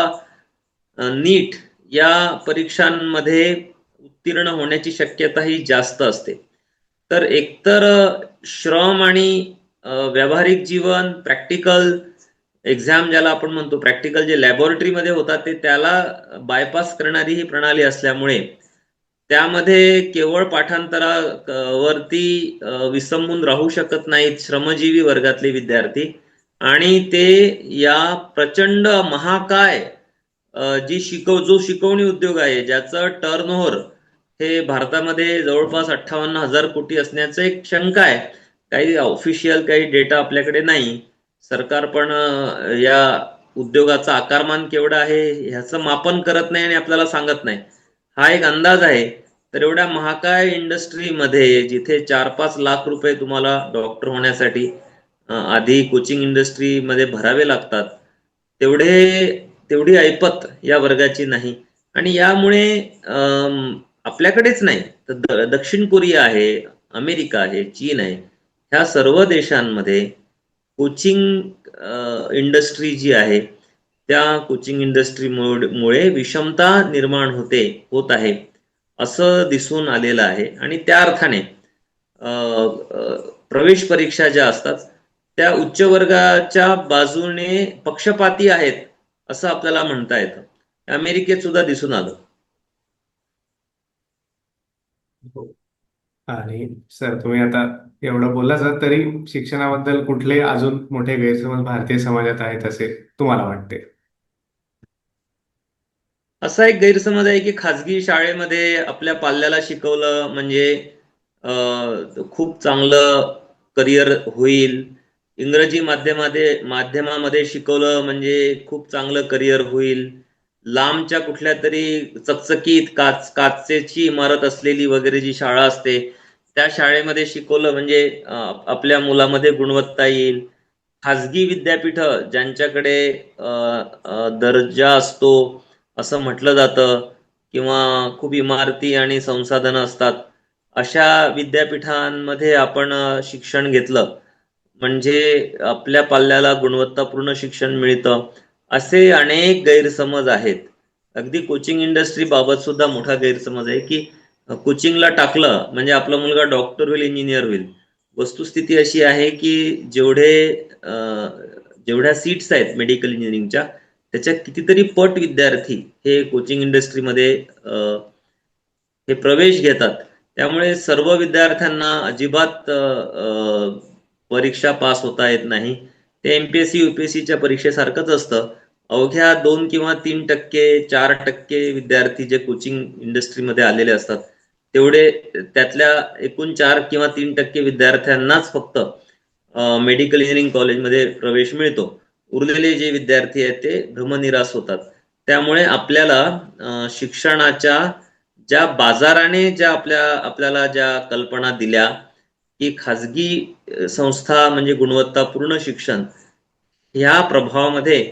नीट या परीक्षांमध्ये उत्तीर्ण होण्याची शक्यता ही जास्त असते. तर एकतर श्रम आणि व्यावहारिक जीवन, प्रॅक्टिकल एक्झाम ज्याला आपण म्हणतो, प्रॅक्टिकल जे लॅबोरेटरीमध्ये होतात ते त्याला बायपास करणारी ही प्रणाली असल्यामुळे त्यामध्ये केवळ पाठांतरावरती विसंबून राहू शकत नाहीत श्रमजीवी वर्गातले विद्यार्थी. आणि ते या प्रचंड महाकाय जो शिकवणी उद्योग आहे, ज्याचं टर्नओव्हर हे भारतामध्ये जवळपास 58,000 कोटी असण्याचं एक शंका आहे. काही ऑफिशियल काही डेटा आपल्याकडे नाही. सरकार पण या उद्योगाचा आकारमान केवढा आहे ह्याचं मापन करत नाही आणि आपल्याला सांगत नाही. हा एक अंदाज आहे. तर एवढ्या महाकाय इंडस्ट्रीमध्ये जिथे 4-5 लाख रुपये तुम्हाला डॉक्टर होण्यासाठी आधी कोचिंग इंडस्ट्रीमध्ये भरावे लागतात, तेवढी ऐपत या वर्गाची नाही. आणि यामुळे आपल्याकडेच नाही तर दक्षिण कोरिया आहे, अमेरिका आहे, चीन आहे, ह्या सर्व देशांमध्ये कोचिंग इंडस्ट्री जी आहे त्या कोचिंग इंडस्ट्रीमुळे विषमता निर्माण होत आहे असं दिसून आलेलं आहे. आणि त्या अर्थाने प्रवेश परीक्षा ज्या असतात त्या उच्च वर्गाच्या बाजूने पक्षपाती आहेत असं आपल्याला म्हणता येतं. अमेरिकेत सुद्धा दिसून आलं. हो. आणि सर, तुम्ही आता एवढं बोलला सर, तरी शिक्षणाबद्दल कुठले अजून मोठे गैरसमज भारतीय समाजात आहेत असे तुम्हाला वाटते? असा एक गैरसमज आहे की खाजगी शाळेमध्ये आपल्या पाल्याला शिकवलं म्हणजे खूप चांगलं करिअर होईल. इंग्रजी माध्यमामध्ये शिकवलं म्हणजे खूप चांगलं करिअर होईल. लांबच्या कुठल्या तरी चकचकीत काचेची इमारत असलेली वगैरे जी शाळा असते त्या शाळेमध्ये शिकवलं म्हणजे आपल्या मुलामध्ये गुणवत्ता येईल. खाजगी विद्यापीठ ज्यांच्याकडे दर्जा असतो असं म्हटलं जातं किंवा खूप इमारती आणि संसाधनं असतात, अशा विद्यापीठांमध्ये आपण शिक्षण घेतलं म्हणजे आपल्या पाल्याला गुणवत्तापूर्ण शिक्षण मिळतं, असे अनेक गैरसमज आहेत. अगदी कोचिंग इंडस्ट्री बाबत सुद्धा मोठा गैरसमज आहे की कोचिंगला टाकलं म्हणजे आपला मुलगा डॉक्टर होईल, इंजिनियर होईल. वस्तुस्थिती अशी आहे की जेवढ्या सीट्स आहेत मेडिकल इंजिनिअरिंगच्या त्याच्या कितीतरी पट विद्यार्थी हे कोचिंग इंडस्ट्रीमध्ये हे प्रवेश घेतात. त्यामुळे सर्व विद्यार्थ्यांना अजिबात परीक्षा पास होता येत नाही. ते एमपीएससी युपीएससीच्या परीक्षेसारखंच असतं. अवघ्या 2 किंवा 3%, 4% विद्यार्थी जे कोचिंग इंडस्ट्रीमध्ये आलेले असतात तेवढे, त्यातल्या एकूण 4 किंवा 3% विद्यार्थ्यांनाच फक्त मेडिकल इंजिनिअरिंग कॉलेजमध्ये प्रवेश मिळतो. उरलेले जे विद्यार्थी आहेत ते भ्रमनिरास होतात. त्यामुळे आपल्याला शिक्षणाच्या ज्या बाजाराने आपल्याला ज्या कल्पना दिल्या की खाजगी संस्था म्हणजे गुणवत्तापूर्ण शिक्षण, ह्या प्रभावामध्ये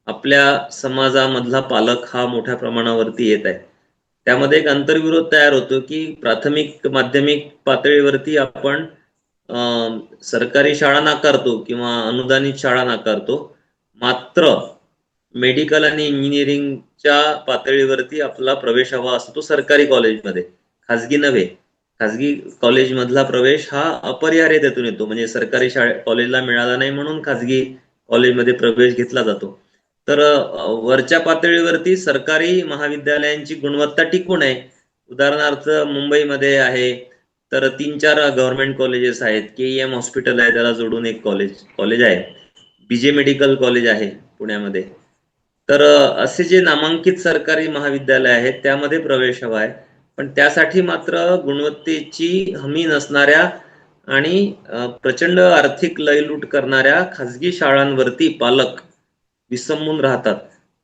आपल्या समाजामधला पालक हा मोठ्या प्रमाणावरती येत आहे. त्यामध्ये एक अंतर्विरोध तयार होतो की प्राथमिक माध्यमिक पातळीवरती आपण सरकारी शाळा नाकारतो किंवा अनुदानित शाळा नाकारतो, मात्र मेडिकल आणि इंजिनिअरिंगच्या पातळीवरती आपला प्रवेश हवा असतो तो सरकारी कॉलेजमध्ये, खाजगी नव्हे. खाजगी कॉलेजमधला प्रवेश हा अपरिहार्यतेतून येतो, म्हणजे सरकारी कॉलेजला मिळाला नाही म्हणून खाजगी कॉलेजमध्ये प्रवेश घेतला जातो. तर वरच्या पातळीवरती सरकारी महाविद्यालयांची गुणवत्ता टिकून आहे. उदाहरणार्थ मुंबईमध्ये आहे तर 3-4 गव्हर्नमेंट कॉलेजेस आहेत. केईएम हॉस्पिटल आहे, त्याला जोडून एक कॉलेज आहे. बीजे मेडिकल कॉलेज आहे पुण्यामध्ये. तर असे जे नामांकित सरकारी महाविद्यालय आहेत त्यामध्ये प्रवेश हवा आहे. पण त्यासाठी मात्र गुणवत्तेची हमी नसणाऱ्या आणि प्रचंड आर्थिक लयलूट करणाऱ्या खाजगी शाळांवरती पालक विसंबून राहतात.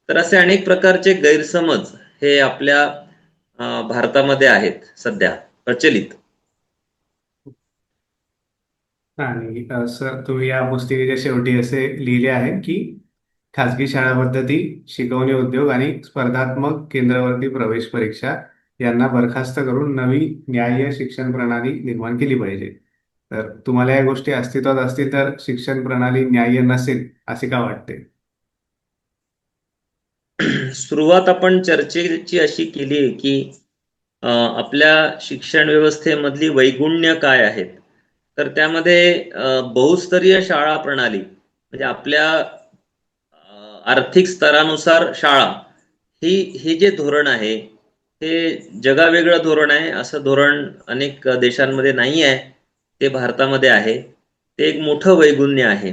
तर असे अनेक प्रकारचे गैरसमज हे आपल्या भारतामध्ये आहेत सध्या प्रचलित. आणि सर, तुम्ही या पुस्तिकेच्या शेवटी असे लिहिले आहे की खाजगी शाळा पद्धती, शिकवणी उद्योग आणि स्पर्धात्मक केंद्रावरती प्रवेश परीक्षा यांना बरखास्त करून नवी न्याय्य शिक्षण प्रणाली निर्माण केली पाहिजे. तर तुम्हाला या गोष्टी अस्तित्वात असतील तर शिक्षण प्रणाली न्याय्य नसेल असे का वाटते? सुरुवात आपण चर्चेची अशी केली आहे की आपल्या शिक्षण व्यवस्थेमधली वैगुण्य काय आहेत. तर त्यामध्ये बहुस्तरीय शाळा प्रणाली म्हणजे आपल्या आर्थिक स्तरानुसार शाळा हे जे धोरण आहे हे जगावेगळं धोरण आहे. असं धोरण अनेक देशांमध्ये नाही आहे, ते भारतामध्ये आहे. ते एक मोठं वैगुण्य आहे.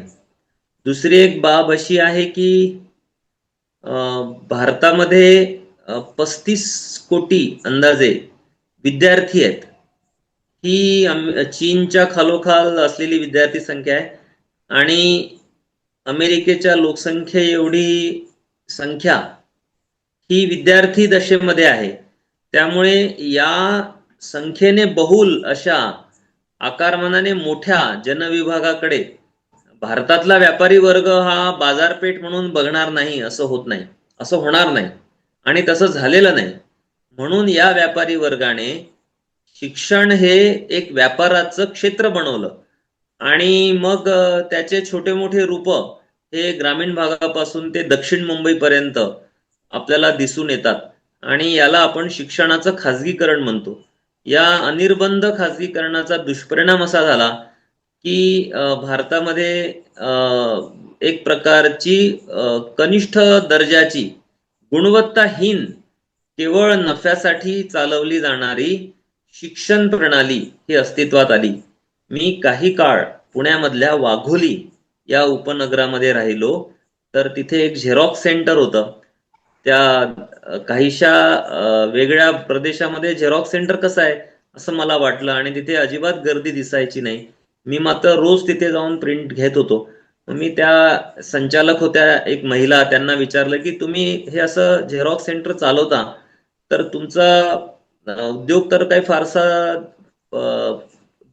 दुसरी एक बाब अशी आहे की भारतामध्ये 35 कोटी अंदाजे विद्यार्थी आहेत. ही चीनच्या खालोखाल असलेली विद्यार्थी संख्या आहे आणि अमेरिकेच्या लोकसंख्ये एवढी संख्या ही विद्यार्थी दशेमध्ये आहे. त्यामुळे या संख्येने बहुल अशा आकारमानाने मोठ्या जनविभागाकडे भारतातला व्यापारी वर्ग हा बाजारपेठ म्हणून बघणार नाही, असं होत नाही, असं होणार नाही आणि तसं झालेलं नाही. म्हणून या व्यापारी वर्गाने शिक्षण हे एक व्यापाराचं क्षेत्र बनवलं आणि मग त्याचे छोटे मोठे रूप हे ग्रामीण भागापासून ते दक्षिण मुंबईपर्यंत आपल्याला दिसून येतात आणि याला आपण शिक्षणाचं खाजगीकरण म्हणतो. या अनिर्बंध खाजगीकरणाचा दुष्परिणाम असा झाला की भारतामध्ये एक प्रकारची कनिष्ठ दर्जाची गुणवत्ताहीन केवळ नफ्यासाठी चालवली जाणारी शिक्षण प्रणाली ही अस्तित्वात आली. मी काही काळ पुण्यामधल्या वाघोली या उपनगरामध्ये राहिलो, तर तिथे एक झेरॉक्स सेंटर होतं. त्या काहीशा वेगळ्या प्रदेशामध्ये झेरॉक्स सेंटर कसं आहे असं मला वाटलं आणि तिथे अजिबात गर्दी दिसायची नाही. मी मात्र रोज तिथे जाऊन प्रिंट घेत होतो. मी त्या संचालक होत्या एक महिला, त्यांना विचारलं की तुम्ही हे असं झेरॉक्स सेंटर चालवता, तर तुमचा उद्योग तर काही फारसा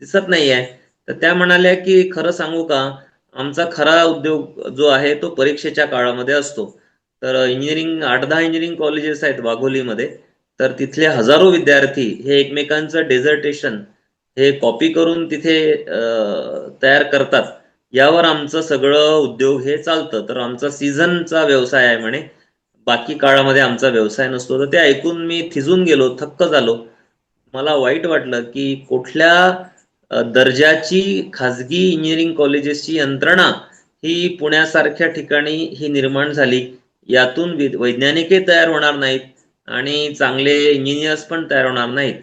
दिसत नाही आहे. तर त्या म्हणाल्या की खरं सांगू का, आमचा खरा उद्योग जो आहे तो परीक्षेच्या काळामध्ये असतो. तर इंजिनिअरिंग 8-10 इंजिनिअरिंग कॉलेजेस आहेत वाघोलीमध्ये, तर तिथले हजारो विद्यार्थी हे एकमेकांचं डेझर्टेशन हे कॉपी करून तिथे तयार करतात. यावर आमचं सगळं उद्योग हे चालतं. तर आमचा सीझनचा व्यवसाय आहे म्हणे, बाकी काळामध्ये आमचा व्यवसाय नसतो. तर ते ऐकून मी थिजून गेलो, थक्क झालो. मला वाईट वाटलं की कुठल्या दर्जाची खाजगी इंजिनिअरिंग कॉलेजेसची यंत्रणा ही पुण्यासारख्या ठिकाणी ही निर्माण झाली. यातून वैज्ञानिकही तयार होणार नाहीत आणि चांगले इंजिनियर्स पण तयार होणार नाहीत.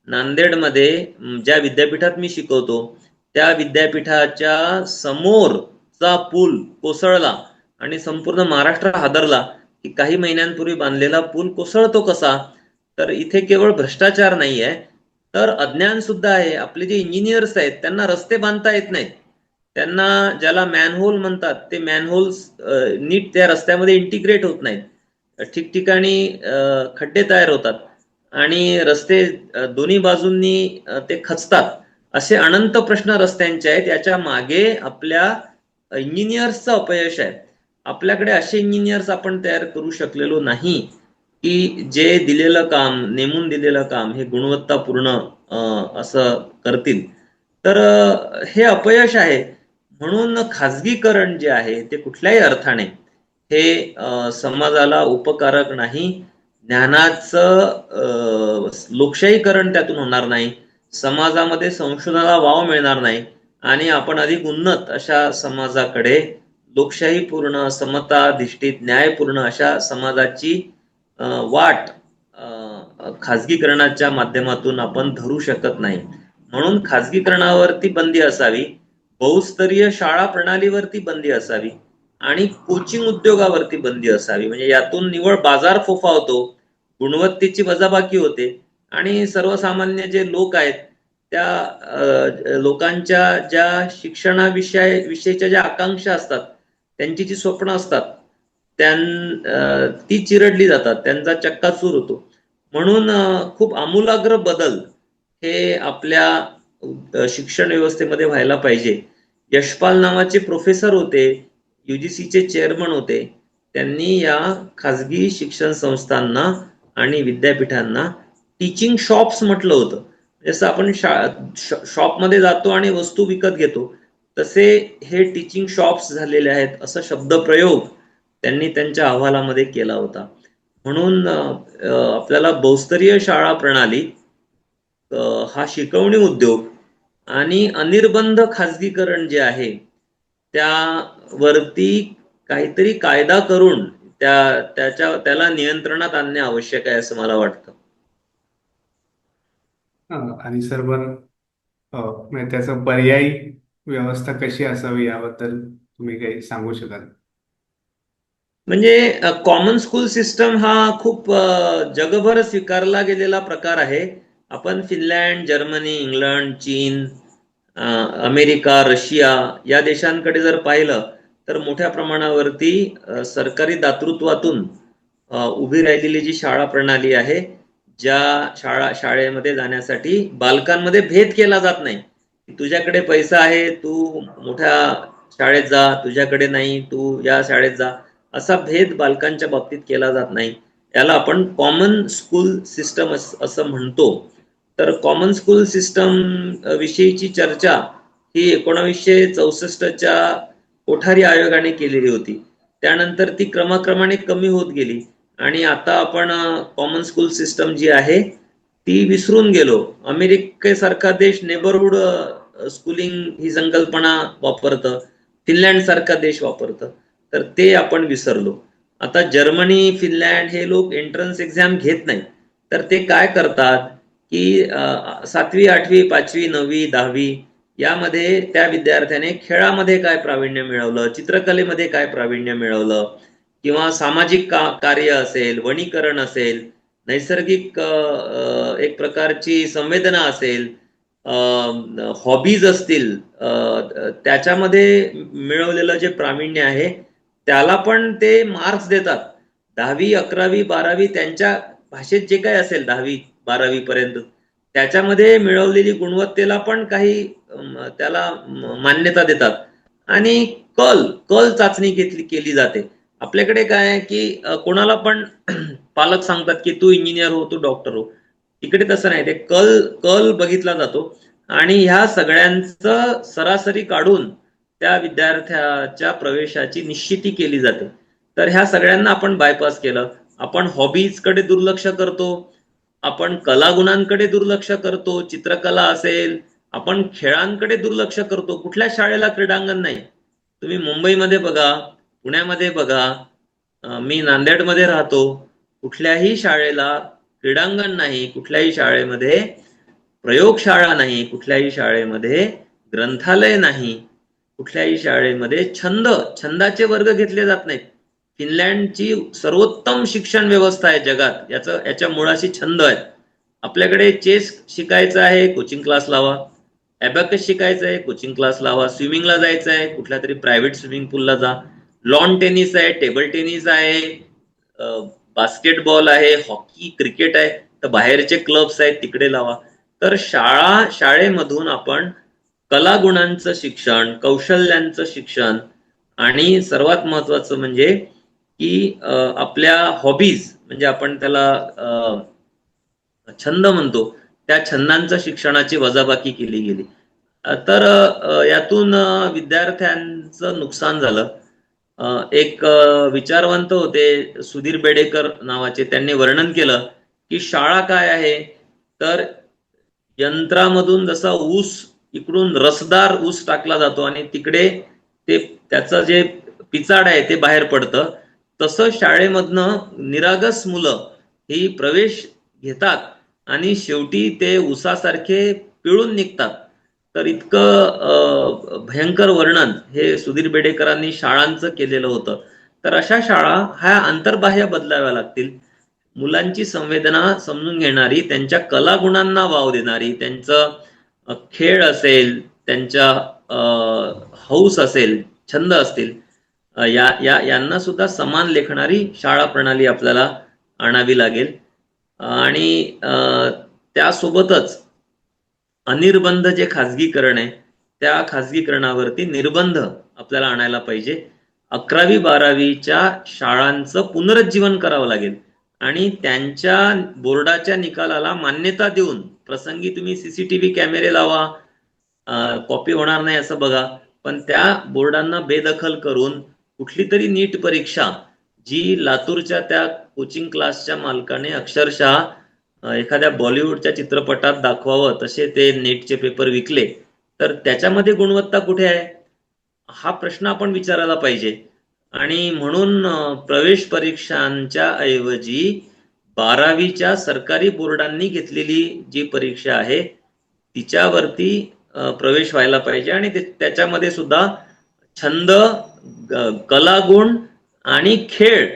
नांदेडमध्ये ज्या विद्यापीठात मी शिकवतो त्या विद्यापीठाच्या समोरचा पूल कोसळला आणि संपूर्ण महाराष्ट्र हादरला की काही महिन्यांपूर्वी बांधलेला पूल कोसळतो कसा. तर इथे केवळ भ्रष्टाचार नाही आहे, तर अज्ञान सुद्धा आहे. आपले जे इंजिनियर्स आहेत त्यांना रस्ते बांधता येत नाहीत. त्यांना ज्याला मॅनहोल म्हणतात ते मॅनहोल्स नीट त्या रस्त्यामध्ये इंटिग्रेट होत नाहीत. ठिकठिकाणी खड्डे तयार होतात आणि रस्ते दोन्ही बाजूंनी ते खचतात. असे अनंत प्रश्न रस्त्यांचे आहेत. याच्या मागे आपल्या इंजिनियर्सचं अपयश आहे. आपल्याकडे असे इंजिनियर्स आपण तयार करू शकलेलो नाही की जे दिलेलं काम, नेमून दिलेलं काम हे गुणवत्तापूर्ण असं करतील. तर हे अपयश आहे. म्हणून खाजगीकरण जे आहे ते कुठल्याही अर्थाने हे समाजाला उपकारक नाही. ज्ञानाचं लोकशाहीकरण त्यातून होणार नाही. समाजामध्ये संशोधनाला वाव मिळणार नाही आणि आपण अधिक उन्नत अशा समाजाकडे, लोकशाहीपूर्ण, समताधिष्ठित, न्यायपूर्ण अशा समाजाची वाट खाजगीकरणाच्या माध्यमातून आपण धरू शकत नाही. म्हणून खाजगीकरणावरती बंदी असावी, बहुस्तरीय शाळा प्रणालीवरती बंदी असावी आणि कोचिंग उद्योगावरती बंदी असावी. म्हणजे यातून निव्वळ बाजार फोफावतो, गुणवत्तेची वजाबाकी होते आणि सर्वसामान्य जे लोक आहेत त्या लोकांच्या ज्या शिक्षणाविषयीच्या ज्या आकांक्षा असतात, त्यांची जी स्वप्न असतात ती चिरडली जातात, त्यांचा चक्काचूर होतो. म्हणून खूप आमूलाग्र बदल हे आपल्या शिक्षण व्यवस्थेमध्ये व्हायला पाहिजे. यशपाल नावाचे प्रोफेसर होते, UGCचे चेअरमन होते. त्यांनी या खाजगी शिक्षण संस्थांना आणि विद्यापीठांना टीचिंग शॉप्स म्हटलं होतं. जसं आपण शॉपमध्ये जातो आणि वस्तू विकत घेतो, तसे हे टीचिंग शॉप्स झालेले आहेत असं शब्दप्रयोग त्यांनी त्यांच्या अहवालामध्ये केला होता. म्हणून आपल्याला बहुस्तरीय शाळा प्रणाली, हा शिकवणी उद्योग आणि अनिर्बंध खाजगीकरण जे आहे त्यावरती काहीतरी कायदा करून त्याला नियंत्रणात आणणे आवश्यक आहे असं मला वाटतं. आणि सर पण म्हणजे त्याचं पर्यायी व्यवस्था कशी असावी याबद्दल तुम्ही काही सांगू शकाल? म्हणजे कॉमन स्कूल सिस्टम हा खूप जगभर स्वीकारला गेलेला प्रकार आहे. आपण फिनलँड, जर्मनी, इंग्लंड, चीन, अ, अमेरिका, रशिया या देशांकडे जर पाहिलं तर मोठ्या प्रमाणावरती सरकारी दातृत्वातून उभी राहिलेली जी शाळा प्रणाली आहे, ज्या शाळेमध्ये जाण्यासाठी बालकांमध्ये भेद केला जात नाही. तुझ्याकडे पैसा आहे, तू मोठ्या शाळेत जा, तुझ्याकडे नाही, तू या शाळेत जा, असा भेद बालकांच्या बाबतीत केला जात नाही. याला आपण कॉमन स्कूल सिस्टम असं म्हणतो. तर कॉमन स्कूल सिस्टम विषयीची चर्चा ही 1964च्या कोठारी आयोगाने केलेली होती. त्यानंतर ती क्रमाक्रमाने कमी होत गेली आणि आता आपण कॉमन स्कूल सिस्टम जी आहे ती विसरून गेलो. अमेरिकेसारखा देश नेबरहुड स्कूलिंग ही संकल्पना वापरतं, फिनलँड सारखा देश वापरतं, तर ते आपण विसरलो. आता जर्मनी, फिनलँड हे लोक एंट्रन्स एक्झाम घेत नाही, तर ते काय करतात की 7वी, 8वी, 5वी, 9वी, 10वी यामध्ये त्या विद्यार्थ्याने खेळामध्ये काय प्रावीण्य मिळवलं, चित्रकलेमध्ये काय प्रावीण्य मिळवलं, किंवा सामाजिक कार्य असेल, वनीकरण असेल, नैसर्गिक एक प्रकारची संवेदना असेल, हॉबीज असतील, त्याच्यामध्ये मिळवलेलं जे प्रावीण्य आहे त्याला पण ते मार्क्स देतात. 10वी, 11वी, 12वी त्यांच्या भाषेत जे काही असेल 10वी 12वी पर्यंत त्याच्यामध्ये मिळवलेली गुणवत्तेला पण काही त्याला मान्यता देतात. आणि कल कल चाचणी केली जाते. आपल्याकडे काय आहे की कोणाला पण पालक सांगतात की तू इंजिनियर हो, तू डॉक्टर हो. इकडे तसं नाही, ते कल कल बघितला जातो आणि ह्या सगळ्यांचं सरासरी काढून त्या विद्यार्थ्याच्या प्रवेशाची निश्चिती केली जाते. तर ह्या सगळ्यांना आपण बायपास केलं. आपण हॉबीजकडे दुर्लक्ष करतो, आपण कलागुणांकडे दुर्लक्ष करतो, चित्रकला असेल, आपण खेळांकडे दुर्लक्ष करतो. कुठल्या शाळेला क्रीडांगण नाही? तुम्ही मुंबईमध्ये बघा, पुण्यामध्ये बघा, मी नांदेडमध्ये राहतो, कुठल्याही शाळेला क्रीडांगण नाही, कुठल्याही शाळेमध्ये प्रयोगशाळा नाही, कुठल्याही शाळेमध्ये ग्रंथालय नाही, कुठल्याही शाळेमध्ये छंदाचे वर्ग घेतले जात नाहीत. फिनलँडची सर्वोत्तम शिक्षण व्यवस्था आहे जगात, याच्या मुळाशी छंद आहेत. आपल्याकडे चेस शिकायचं आहे, कोचिंग क्लास लावा. ॲबॅकस शिकायचं आहे, कोचिंग क्लास लावा. स्विमिंगला जायचं आहे, कुठल्या तरी प्रायव्हेट स्विमिंग पूलला जा. लॉन टेनिस आहे, टेबल टेनिस आहे, बास्केटबॉल आहे, हॉकी, क्रिकेट आहे, तर बाहेरचे क्लब्स आहेत तिकडे लावा. तर शाळेमधून आपण कलागुणांचं शिक्षण, कौशल्यांचं शिक्षण आणि सर्वात महत्वाचं म्हणजे की आपल्या हॉबीज म्हणजे आपण त्याला छंद म्हणतो, त्या छंदांचं शिक्षणाची वजाबाकी केली गेली. तर यातून विद्यार्थ्यांचं नुकसान झालं. एक विचारवंत होते सुधीर बेडेकर नावाचे, त्यांनी वर्णन केलं की शाळा काय आहे, तर यंत्रामधून जसा ऊस इकडून रसदार ऊस टाकला जातो आणि तिकडे ते त्याचं जे पिचाड आहे ते बाहेर पडतं, तसं शाळेमधनं निरागस मुलं ही प्रवेश घेतात आणि शेवटी ते ऊसासारखे पिळून निघतात. तर इतकं भयंकर वर्णन हे सुधीर बेडेकरांनी शाळांचं केलेलं होतं. तर अशा शाळा ह्या अंतर्बाह्य बदलाव्या लागतील. मुलांची संवेदना समजून घेणारी, त्यांच्या कलागुणांना वाव देणारी, त्यांचं खेळ असेल, त्यांच्या हौस असेल, छंद असतील, यांना सुद्धा समान लेखणारी शाळा प्रणाली आपल्याला आणावी लागेल. आणि त्यासोबतच अनिर्बंध जे खाजगीकरण आहे त्या खाजगीकरणावरती निर्बंध आपल्याला आणायला पाहिजे. 11वी 12वीच्या शाळांचं पुनरुज्जीवन करावं लागेल आणि त्यांच्या बोर्डाच्या निकालाला मान्यता देऊन प्रसंगी तुम्ही सीसीटीव्ही कॅमेरे लावा, कॉपी होणार नाही असं बघा, पण त्या बोर्डांना बेदखल करून कुठली तरी नीट परीक्षा जी लातूरच्या त्या कोचिंग क्लासच्या मालकाने अक्षरशः एखाद्या बॉलिवूडच्या चित्रपटात दाखवावं तसे ते नेटचे पेपर विकले, तर त्याच्यामध्ये गुणवत्ता कुठे आहे हा प्रश्न आपण विचारायला पाहिजे. आणि म्हणून प्रवेश परीक्षांच्या ऐवजी 12वीच्या सरकारी बोर्डांनी घेतलेली जी परीक्षा आहे तिच्यावरती प्रवेश व्हायला पाहिजे आणि त्याच्यामध्ये सुद्धा छंद, कलागुण आणि खेळ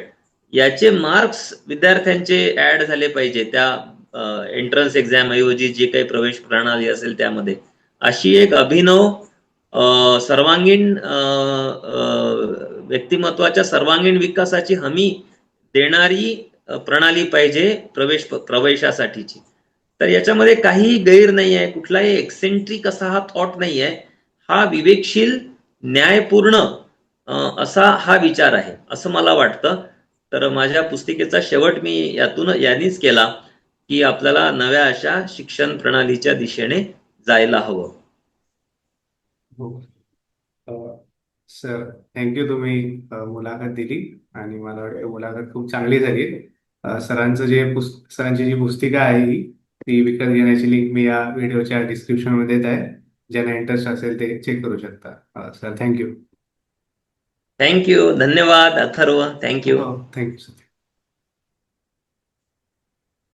याचे मार्क्स विद्यार्थ्यांचे ऍड झाले पाहिजे त्या एंट्रन्स एक्झाम ऐवजी जे काही प्रवेश प्रणाली असेल त्यामध्ये. अशी एक अभिनव सर्वांगीण व्यक्तिमत्वाच्या सर्वांगीण विकासाची हमी देणारी प्रणाली पाहिजे प्रवेशासाठीची. तर याच्यामध्ये काही गैर नाही आहे, कुठलाही एक्सेंट्रिक असा हा थॉट नाही आहे. हा विवेकशील, न्यायपूर्ण असा हा विचार आहे असं मला वाटतं. तर माझ्या पुस्तिकेचा शेवट मी यांनीच केला की आपल्याला नव्या अशा शिक्षण प्रणालीच्या दिशेने जायला हवं. हो. Sir, thank you. तुम्ही मुलाखत दिली आणि मला वाटतं मुलाखत खूप चांगली झाली. सरांची जी पुस्तिका आहे ती विकत घेण्याची लिंक मी या व्हिडिओच्या डिस्क्रिप्शन मध्ये देत आहे. ज्यांना इंटरेस्ट असेल ते चेक करू शकता. Sir, thank you. थँक्यू. धन्यवाद अथर्व. थँक्यू. हो, थँक्यू सर.